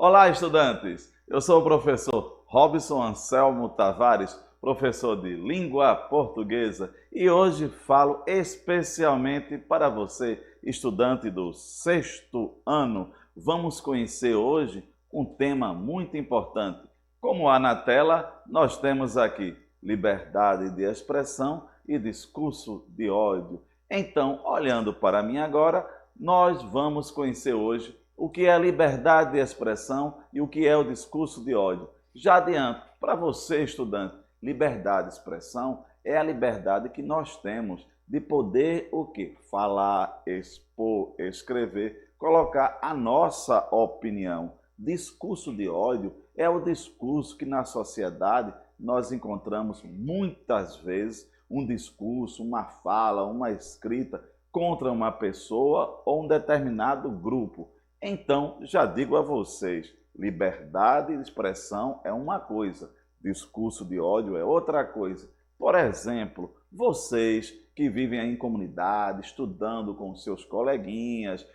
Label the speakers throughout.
Speaker 1: Olá, estudantes! Eu sou o professor Robson Anselmo Tavares, professor de língua portuguesa, e hoje falo especialmente para você, estudante do sexto ano. Vamos conhecer hoje um tema muito importante. Como há na tela, nós temos aqui liberdade de expressão e discurso de ódio. Então, olhando para mim agora, nós vamos conhecer hoje o que é a liberdade de expressão e o que é o discurso de ódio. Já adianto, para você, estudante, liberdade de expressão é a liberdade que nós temos de poder o quê? Falar, expor, escrever, colocar a nossa opinião. Discurso de ódio é o discurso que na sociedade nós encontramos muitas vezes um discurso, uma fala, uma escrita contra uma pessoa ou um determinado grupo. Então, já digo a vocês, liberdade de expressão é uma coisa, discurso de ódio é outra coisa. Por exemplo, vocês que vivem em comunidade, estudando com seus coleguinhas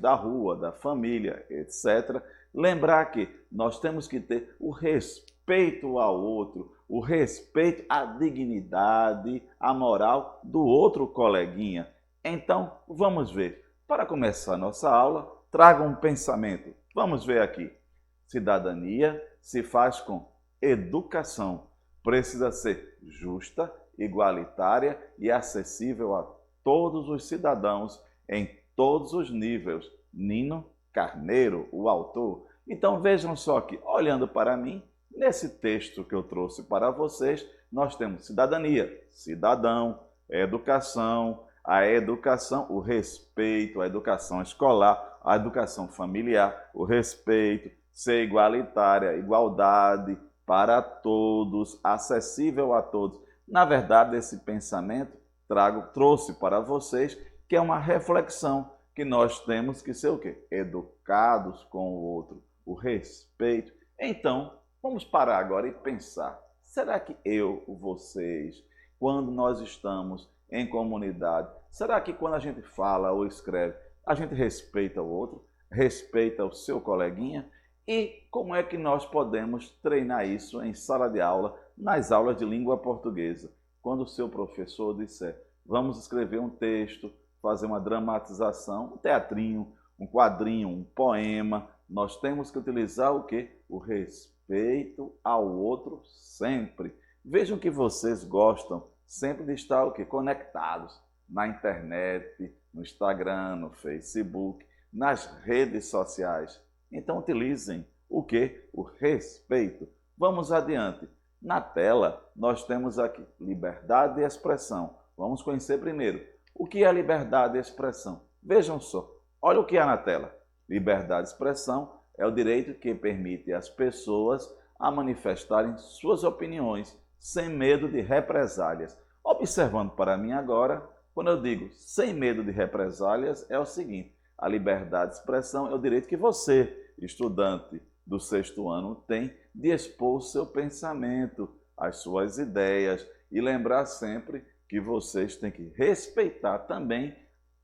Speaker 1: da rua, da família, etc., lembrar que nós temos que ter o respeito ao outro, o respeito à dignidade, à moral do outro coleguinha. Então, vamos ver. Para começar nossa aula, traga um pensamento. Vamos ver aqui. Cidadania se faz com educação. Precisa ser justa, igualitária e acessível a todos os cidadãos em todos os níveis. Nino Carneiro, o autor. Então vejam só que, olhando para mim, nesse texto que eu trouxe para vocês, nós temos cidadania, cidadão, educação, a educação, o respeito, a educação escolar, a educação familiar, o respeito, ser igualitária, igualdade para todos, acessível a todos. Na verdade, esse pensamento trouxe para vocês que é uma reflexão que nós temos que ser o quê? Educados com o outro, o respeito. Então, vamos parar agora e pensar, será que vocês, quando nós estamos em comunidade, será que quando a gente fala ou escreve, a gente respeita o outro, respeita o seu coleguinha? E como é que nós podemos treinar isso em sala de aula, nas aulas de língua portuguesa? Quando o seu professor disser, vamos escrever um texto, fazer uma dramatização, um teatrinho, um quadrinho, um poema, nós temos que utilizar o quê? O respeito ao outro sempre. Vejam que vocês gostam sempre de estar o quê? Conectados na internet, no Instagram, no Facebook, nas redes sociais. Então utilizem o quê? O respeito. Vamos adiante. Na tela nós temos aqui liberdade de expressão. Vamos conhecer primeiro o que é liberdade de expressão. Vejam só, olha o que há na tela. Liberdade de expressão é o direito que permite às pessoas a manifestarem suas opiniões sem medo de represálias. Observando para mim agora, quando eu digo sem medo de represálias, é o seguinte: a liberdade de expressão é o direito que você, estudante do sexto ano, tem de expor o seu pensamento, as suas ideias, e lembrar sempre que vocês têm que respeitar também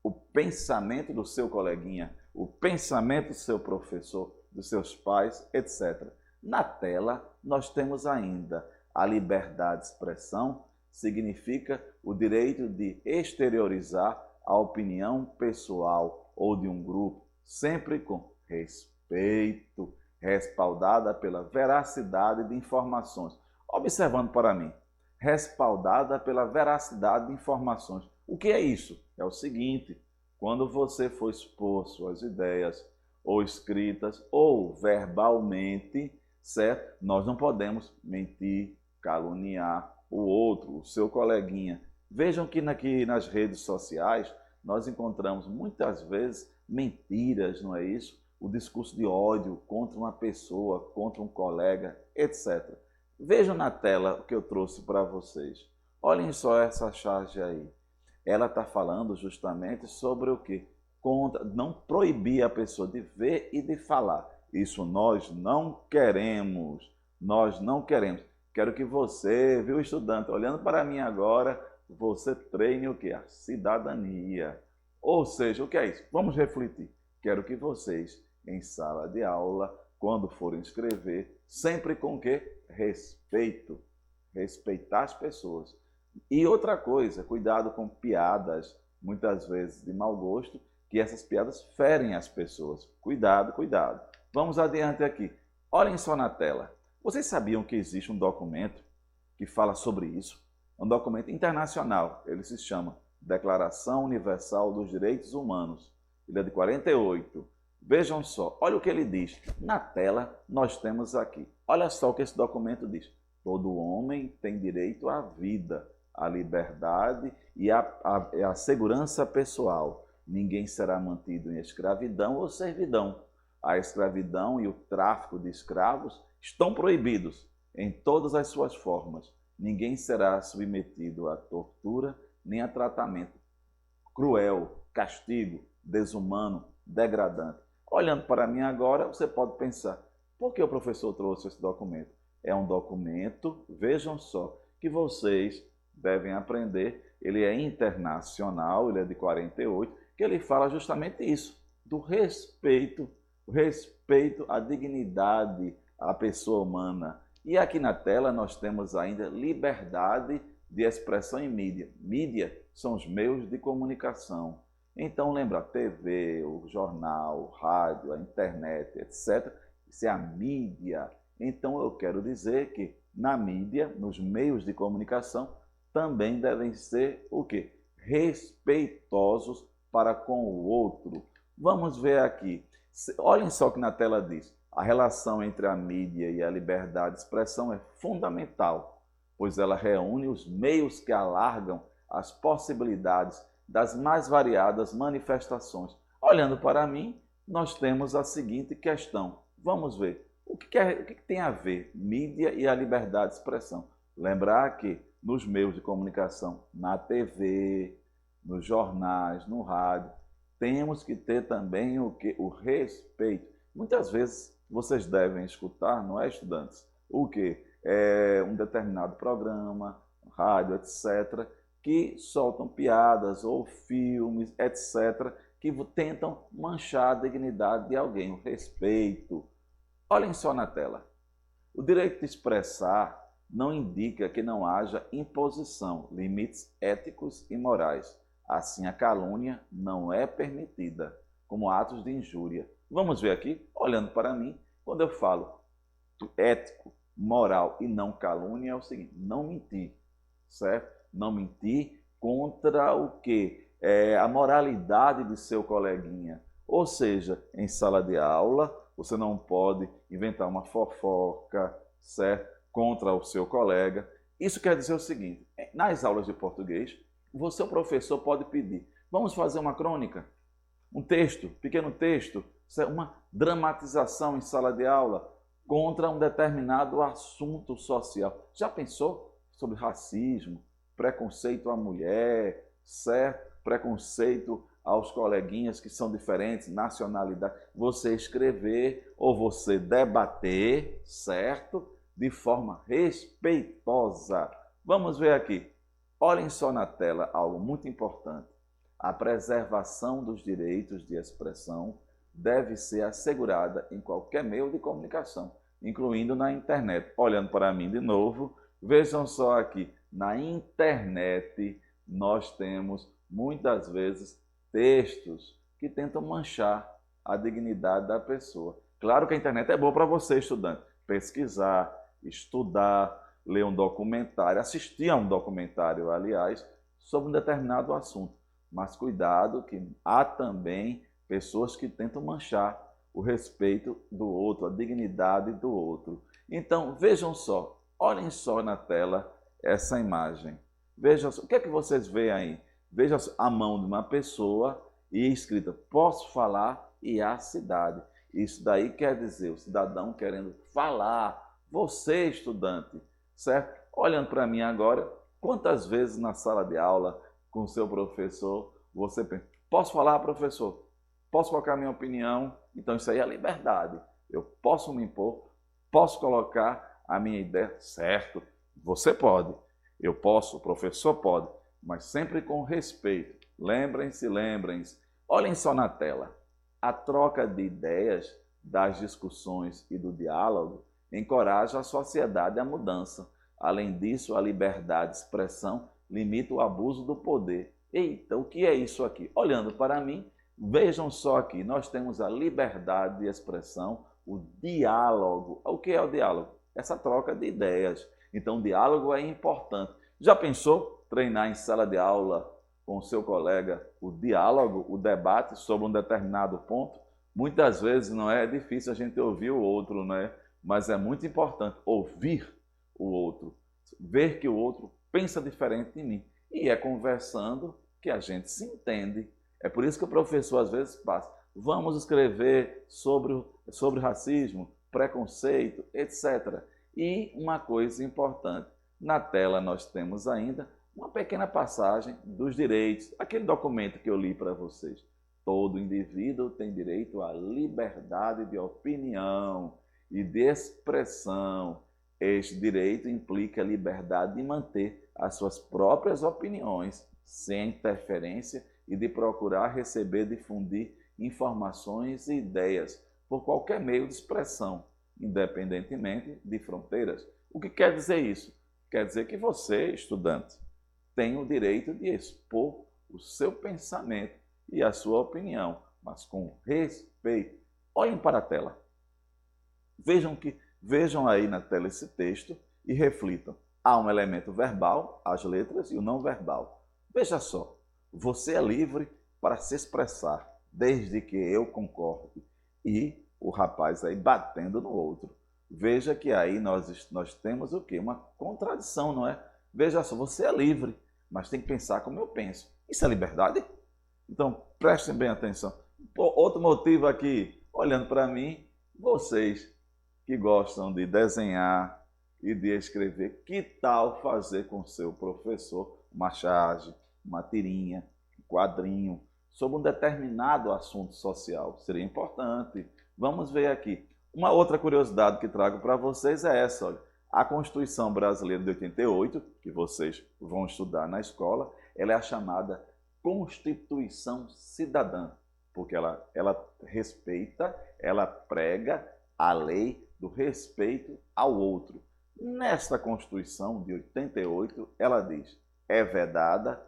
Speaker 1: o pensamento do seu coleguinha, o pensamento do seu professor, dos seus pais, etc. Na tela, nós temos ainda a liberdade de expressão, significa o direito de exteriorizar a opinião pessoal ou de um grupo, sempre com respeito, respaldada pela veracidade de informações. Observando para mim, respaldada pela veracidade de informações. O que é isso? É o seguinte: quando você for expor suas ideias, ou escritas, ou verbalmente, certo? Nós não podemos mentir, caluniar o outro, o seu coleguinha. Vejam que aqui nas redes sociais nós encontramos muitas vezes mentiras, não é isso? O discurso de ódio contra uma pessoa, contra um colega, etc. Vejam na tela o que eu trouxe para vocês. Olhem só essa charge aí. Ela está falando justamente sobre o que? Contra, não proibir a pessoa de ver e de falar. Isso nós não queremos. Nós não queremos. Quero que você, viu, estudante, olhando para mim agora, você treine o que? A cidadania. Ou seja, o que é isso? Vamos refletir. Quero que vocês, em sala de aula, quando forem escrever, sempre com o quê? Respeito. Respeitar as pessoas. E outra coisa, cuidado com piadas, muitas vezes de mau gosto, que essas piadas ferem as pessoas. Cuidado, cuidado. Vamos adiante aqui. Olhem só na tela. Vocês sabiam que existe um documento que fala sobre isso? É um documento internacional. Ele se chama Declaração Universal dos Direitos Humanos. Ele é de 48. Vejam só, olha o que ele diz. Na tela nós temos aqui. Olha só o que esse documento diz. Todo homem tem direito à vida, à liberdade e à segurança pessoal. Ninguém será mantido em escravidão ou servidão. A escravidão e o tráfico de escravos estão proibidos em todas as suas formas. Ninguém será submetido a tortura nem a tratamento cruel, castigo, desumano, degradante. Olhando para mim agora, você pode pensar, por que o professor trouxe esse documento? É um documento, vejam só, que vocês devem aprender. Ele é internacional, ele é de 48, que ele fala justamente isso, do respeito, o respeito à dignidade, à pessoa humana. E aqui na tela nós temos ainda liberdade de expressão em mídia. Mídia são os meios de comunicação. Então lembra, a TV, o jornal, o rádio, a internet, etc. Isso é a mídia. Então eu quero dizer que na mídia, nos meios de comunicação, também devem ser o quê? Respeitosos para com o outro. Vamos ver aqui. Olhem só o que na tela diz. A relação entre a mídia e a liberdade de expressão é fundamental, pois ela reúne os meios que alargam as possibilidades das mais variadas manifestações. Olhando para mim, nós temos a seguinte questão. Vamos ver. O que tem a ver mídia e a liberdade de expressão? Lembrar que nos meios de comunicação, na TV, nos jornais, no rádio, temos que ter também o respeito. Muitas vezes vocês devem escutar, não é, estudantes? O que? É um determinado programa, rádio, etc., que soltam piadas ou filmes, etc., que tentam manchar a dignidade de alguém, o respeito. Olhem só na tela. O direito de expressar não indica que não haja imposição, limites éticos e morais. Assim, a calúnia não é permitida, como atos de injúria. Vamos ver aqui, olhando para mim, quando eu falo ético, moral e não calúnia, é o seguinte, não mentir, certo? Não mentir contra o quê? A moralidade de seu coleguinha. Ou seja, em sala de aula, você não pode inventar uma fofoca, certo? Contra o seu colega. Isso quer dizer o seguinte, nas aulas de português, você, o professor, pode pedir, vamos fazer uma crônica, um texto, pequeno texto, uma dramatização em sala de aula contra um determinado assunto social. Já pensou sobre racismo, preconceito à mulher, certo? Preconceito aos coleguinhas que são diferentes, nacionalidade. Você escrever ou você debater, certo? De forma respeitosa. Vamos ver aqui. Olhem só na tela algo muito importante. A preservação dos direitos de expressão deve ser assegurada em qualquer meio de comunicação, incluindo na internet. Olhando para mim de novo, vejam só aqui. Na internet nós temos muitas vezes textos que tentam manchar a dignidade da pessoa. Claro que a internet é boa para você, estudante, pesquisar, estudar, ler um documentário, assistir a um documentário, aliás, sobre um determinado assunto. Mas cuidado que há também pessoas que tentam manchar o respeito do outro, a dignidade do outro. Então, vejam só, olhem só na tela essa imagem. Vejam só, o que é que vocês veem aí? Veja a mão de uma pessoa e escrita, posso falar e a cidade. Isso daí quer dizer o cidadão querendo falar, você estudante, certo? Olhando para mim agora, quantas vezes na sala de aula com o seu professor você pensa, posso falar, professor? Posso colocar minha opinião? Então isso aí é liberdade. Eu posso me impor, posso colocar a minha ideia, certo? Você pode, eu posso, o professor pode, mas sempre com respeito. Lembrem-se, lembrem-se. Olhem só na tela. A troca de ideias das discussões e do diálogo encoraja a sociedade à mudança. Além disso, a liberdade de expressão limita o abuso do poder. Eita, o que é isso aqui? Olhando para mim, vejam só aqui, nós temos a liberdade de expressão, o diálogo. O que é o diálogo? Essa troca de ideias. Então, o diálogo é importante. Já pensou treinar em sala de aula com o seu colega o diálogo, o debate sobre um determinado ponto? Muitas vezes não é difícil a gente ouvir o outro, né? Mas é muito importante ouvir o outro, ver que o outro pensa diferente de mim. E é conversando que a gente se entende. É por isso que o professor às vezes passa. Vamos escrever sobre racismo, preconceito, etc. E uma coisa importante, na tela nós temos ainda uma pequena passagem dos direitos, aquele documento que eu li para vocês. Todo indivíduo tem direito à liberdade de opinião e de expressão. Este direito implica a liberdade de manter as suas próprias opiniões, sem interferência, e de procurar receber e difundir informações e ideias por qualquer meio de expressão, independentemente de fronteiras. O que quer dizer isso? Quer dizer que você, estudante, tem o direito de expor o seu pensamento e a sua opinião, mas com respeito. Olhem para a tela. Vejam aí na tela esse texto e reflitam. Há um elemento verbal, as letras, e o não verbal. Veja só, você é livre para se expressar, desde que eu concorde. E o rapaz aí batendo no outro. Veja que aí nós temos o quê? Uma contradição, não é? Veja só, você é livre, mas tem que pensar como eu penso. Isso é liberdade? Então, prestem bem atenção. Outro motivo aqui, olhando para mim, vocês que gostam de desenhar e de escrever, que tal fazer com seu professor uma charge, uma tirinha, um quadrinho sobre um determinado assunto social? Seria importante. Vamos ver aqui. Uma outra curiosidade que trago para vocês é essa, olha. A Constituição Brasileira de 88, que vocês vão estudar na escola, ela é a chamada Constituição Cidadã, porque ela respeita, ela prega a lei do respeito ao outro. Nesta Constituição de 88, ela diz, é vedada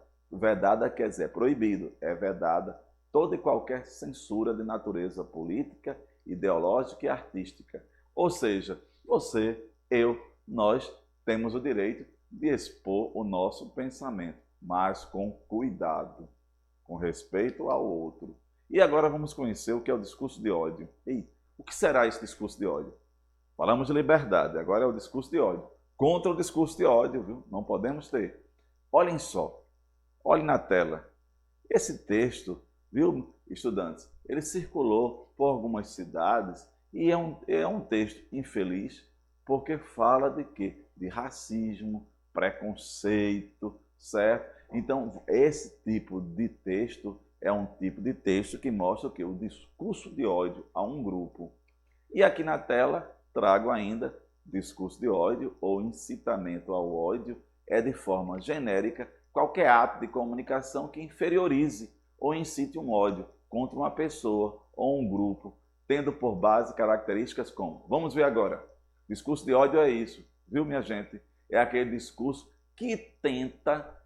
Speaker 1: quer dizer proibido, é vedada toda e qualquer censura de natureza política, ideológica e artística. Ou seja, você, eu, nós temos o direito de expor o nosso pensamento, mas com cuidado, com respeito ao outro. E agora vamos conhecer o que é o discurso de ódio. E o que será esse discurso de ódio? Falamos de liberdade, agora é o discurso de ódio. Contra o discurso de ódio, viu? Não podemos ter. Olhem só, olhem na tela. Esse texto, viu, estudantes, ele circulou por algumas cidades e é um texto infeliz, porque fala de quê? De racismo, preconceito, certo? Então, esse tipo de texto é um tipo de texto que mostra o quê? O discurso de ódio a um grupo. E aqui na tela trago ainda discurso de ódio ou incitamento ao ódio, é de forma genérica qualquer ato de comunicação que inferiorize ou incite um ódio contra uma pessoa ou um grupo, tendo por base características como, vamos ver agora, discurso de ódio é isso, viu minha gente? É aquele discurso que tenta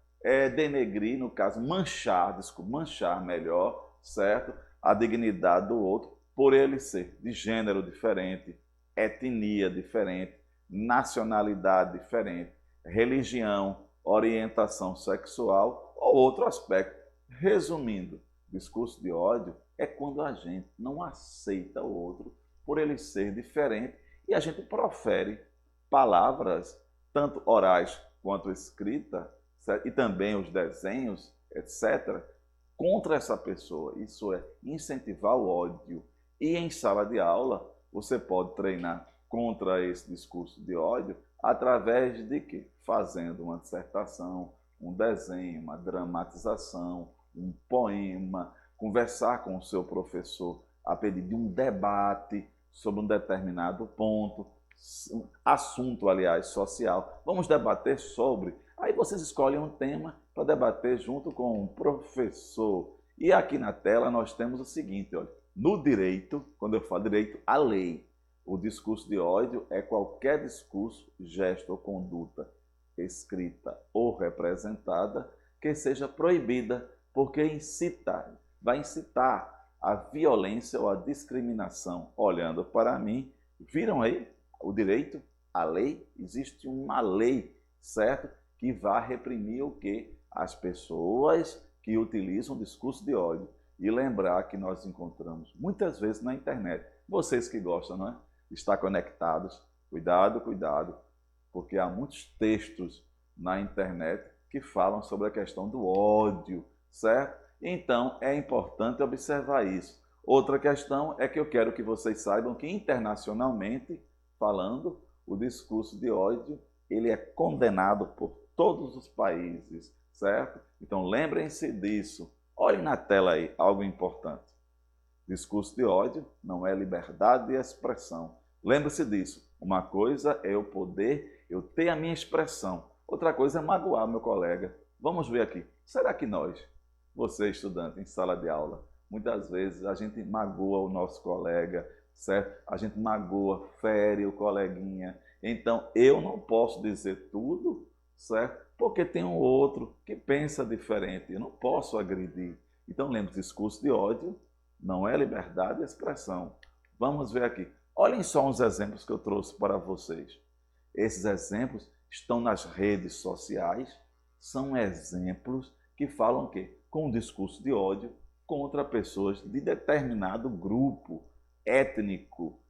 Speaker 1: denegrir, no caso, manchar melhor, certo? A dignidade do outro, por ele ser de gênero diferente, etnia diferente, nacionalidade diferente, religião, orientação sexual ou outro aspecto. Resumindo, discurso de ódio é quando a gente não aceita o outro por ele ser diferente e a gente profere palavras, tanto orais quanto escritas, e também os desenhos, etc., contra essa pessoa. Isso é incentivar o ódio. E em sala de aula, você pode treinar contra esse discurso de ódio através de quê? Fazendo uma dissertação, um desenho, uma dramatização, um poema, conversar com o seu professor a pedido de um debate sobre um determinado ponto, assunto, aliás, social. Vamos debater sobre. Aí vocês escolhem um tema para debater junto com o professor. E aqui na tela nós temos o seguinte, olha, no direito, quando eu falo direito, a lei. O discurso de ódio é qualquer discurso, gesto ou conduta escrita ou representada que seja proibida, porque vai incitar a violência ou a discriminação. Olhando para mim, viram aí o direito, a lei? Existe uma lei, certo? Que vai reprimir o quê? As pessoas que utilizam o discurso de ódio. E lembrar que nós encontramos muitas vezes na internet, vocês que gostam, não é? Estar conectados, cuidado, cuidado, porque há muitos textos na internet que falam sobre a questão do ódio, certo? Então, é importante observar isso. Outra questão é que eu quero que vocês saibam que internacionalmente, falando, o discurso de ódio, ele é condenado por todos os países, certo? Então, lembrem-se disso. Olhem na tela aí algo importante. Discurso de ódio não é liberdade de expressão. Lembre-se disso. Uma coisa é eu poder, eu ter a minha expressão. Outra coisa é magoar meu colega. Vamos ver aqui. Será que nós, você estudante em sala de aula, muitas vezes a gente magoa o nosso colega, certo? A gente magoa, fere o coleguinha. Então, eu não posso dizer tudo, certo? Porque tem um outro que pensa diferente. Eu não posso agredir. Então, lembre-se, discurso de ódio não é liberdade de expressão. Vamos ver aqui. Olhem só uns exemplos que eu trouxe para vocês. Esses exemplos estão nas redes sociais, são exemplos que falam o quê? Com um discurso de ódio contra pessoas de determinado grupo étnico,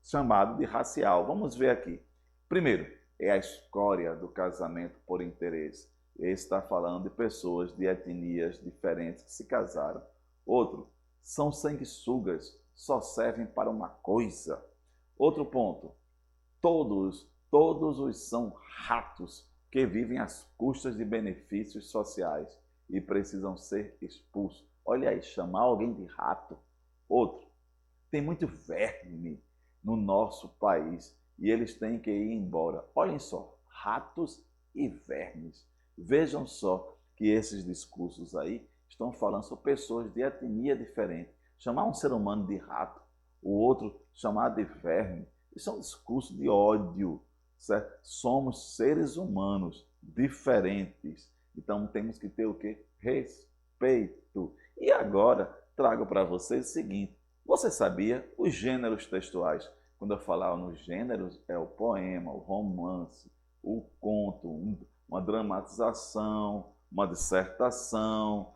Speaker 1: chamado de racial. Vamos ver aqui. Primeiro, é a escória do casamento por interesse. Esse está falando de pessoas de etnias diferentes que se casaram. Outro, são sanguessugas, só servem para uma coisa. Outro ponto, todos os são ratos que vivem às custas de benefícios sociais e precisam ser expulsos. Olha aí, chamar alguém de rato. Outro, tem muito verme no nosso país e eles têm que ir embora. Olhem só, ratos e vermes. Vejam só que esses discursos aí estão falando sobre pessoas de etnia diferente. Chamar um ser humano de rato, o outro chamar de verme, isso é um discurso de ódio, certo? Somos seres humanos diferentes, então temos que ter o quê? Respeito. E agora trago para vocês o seguinte, você sabia os gêneros textuais? Quando eu falar nos gêneros, é o poema, o romance, o conto, uma dramatização, uma dissertação,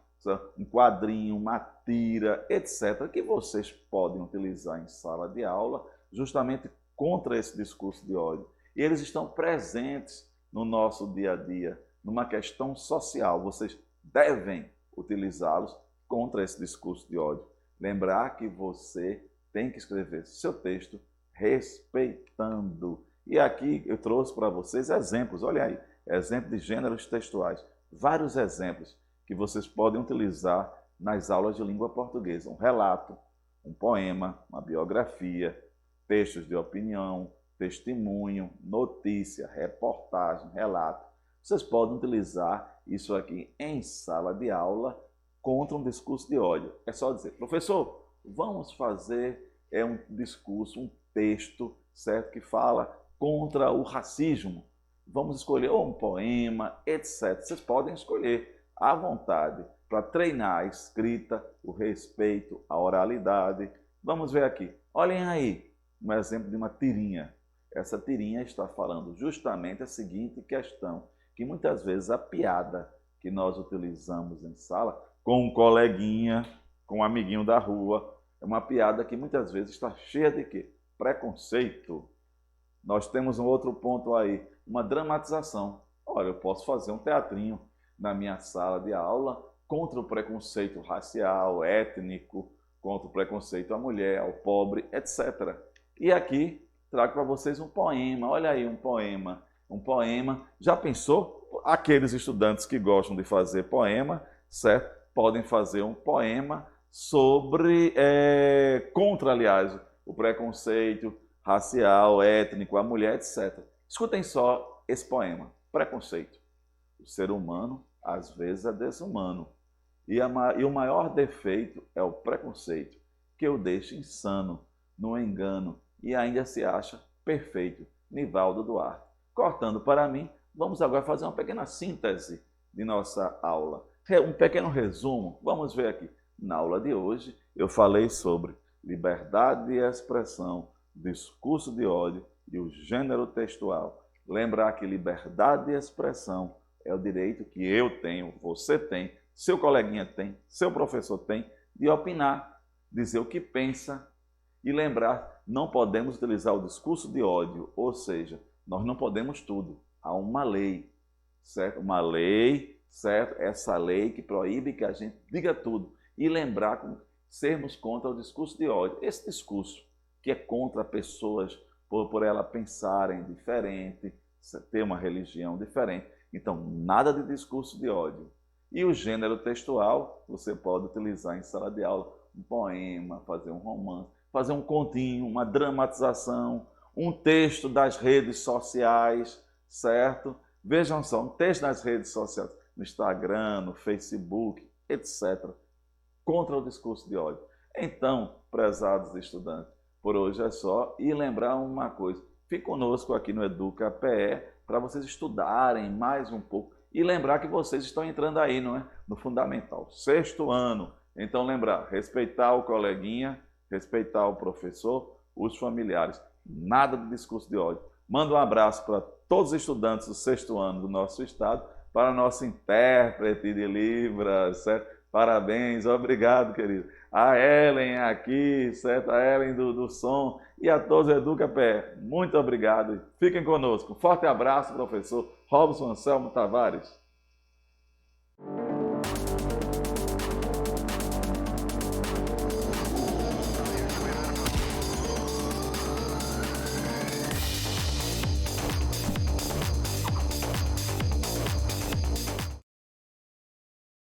Speaker 1: um quadrinho, uma tira, etc., que vocês podem utilizar em sala de aula justamente contra esse discurso de ódio. E eles estão presentes no nosso dia a dia, numa questão social. Vocês devem utilizá-los contra esse discurso de ódio. Lembrar que você tem que escrever seu texto respeitando. E aqui eu trouxe para vocês exemplos, olha aí, exemplo de gêneros textuais. Vários exemplos que vocês podem utilizar nas aulas de língua portuguesa. Um relato, um poema, uma biografia, textos de opinião, testemunho, notícia, reportagem, relato. Vocês podem utilizar isso aqui em sala de aula contra um discurso de ódio. É só dizer, professor, vamos fazer um discurso, um texto, certo, que fala contra o racismo. Vamos escolher ou um poema, etc. Vocês podem escolher à vontade para treinar a escrita, o respeito, a oralidade. Vamos ver aqui. Olhem aí um exemplo de uma tirinha. Essa tirinha está falando justamente a seguinte questão, que muitas vezes a piada que nós utilizamos em sala com um coleguinha, com um amiguinho da rua, é uma piada que muitas vezes está cheia de quê? Preconceito. Nós temos um outro ponto aí, uma dramatização. Olha, eu posso fazer um teatrinho na minha sala de aula contra o preconceito racial, étnico, contra o preconceito à mulher, ao pobre, etc. E aqui trago para vocês um poema. Olha aí um poema. Um poema. Já pensou? Aqueles estudantes que gostam de fazer poema, certo? Podem fazer um poema sobre, contra, aliás, o preconceito racial, étnico, a mulher, etc. Escutem só esse poema. Preconceito. O ser humano, às vezes, é desumano. E o maior defeito é o preconceito. que o deixa insano, no engano, e ainda se acha perfeito. Nivaldo Duarte. Cortando para mim, vamos agora fazer uma pequena síntese de nossa aula. Um pequeno resumo, vamos ver aqui. Na aula de hoje, eu falei sobre liberdade de expressão, discurso de ódio e o gênero textual. Lembrar que liberdade de expressão é o direito que eu tenho, você tem, seu coleguinha tem, seu professor tem, de opinar, dizer o que pensa. E lembrar, não podemos utilizar o discurso de ódio, ou seja, nós não podemos tudo. Há uma lei, certo? Uma lei, certo? Essa lei que proíbe que a gente diga tudo. E lembrar, sermos contra o discurso de ódio. Esse discurso que é contra pessoas por ela pensarem diferente, ter uma religião diferente. Então, nada de discurso de ódio. E o gênero textual, você pode utilizar em sala de aula um poema, fazer um romance, fazer um continho, uma dramatização, um texto das redes sociais, certo? Vejam só, um texto nas redes sociais, no Instagram, no Facebook, etc., contra o discurso de ódio. Então, prezados estudantes, por hoje é só. E lembrar uma coisa, fique conosco aqui no Educa PE para vocês estudarem mais um pouco e lembrar que vocês estão entrando aí, não é? No fundamental, 6º ano. Então lembrar, respeitar o coleguinha, respeitar o professor, os familiares. Nada de discurso de ódio. Manda um abraço para todos os estudantes do 6º ano do nosso estado, para a nossa intérprete de Libras, certo? Parabéns, obrigado, querido. A Ellen aqui, certo? A Ellen do som e a todos do Educa Pé. Muito obrigado. Fiquem conosco. Forte abraço, professor Robson Anselmo Tavares.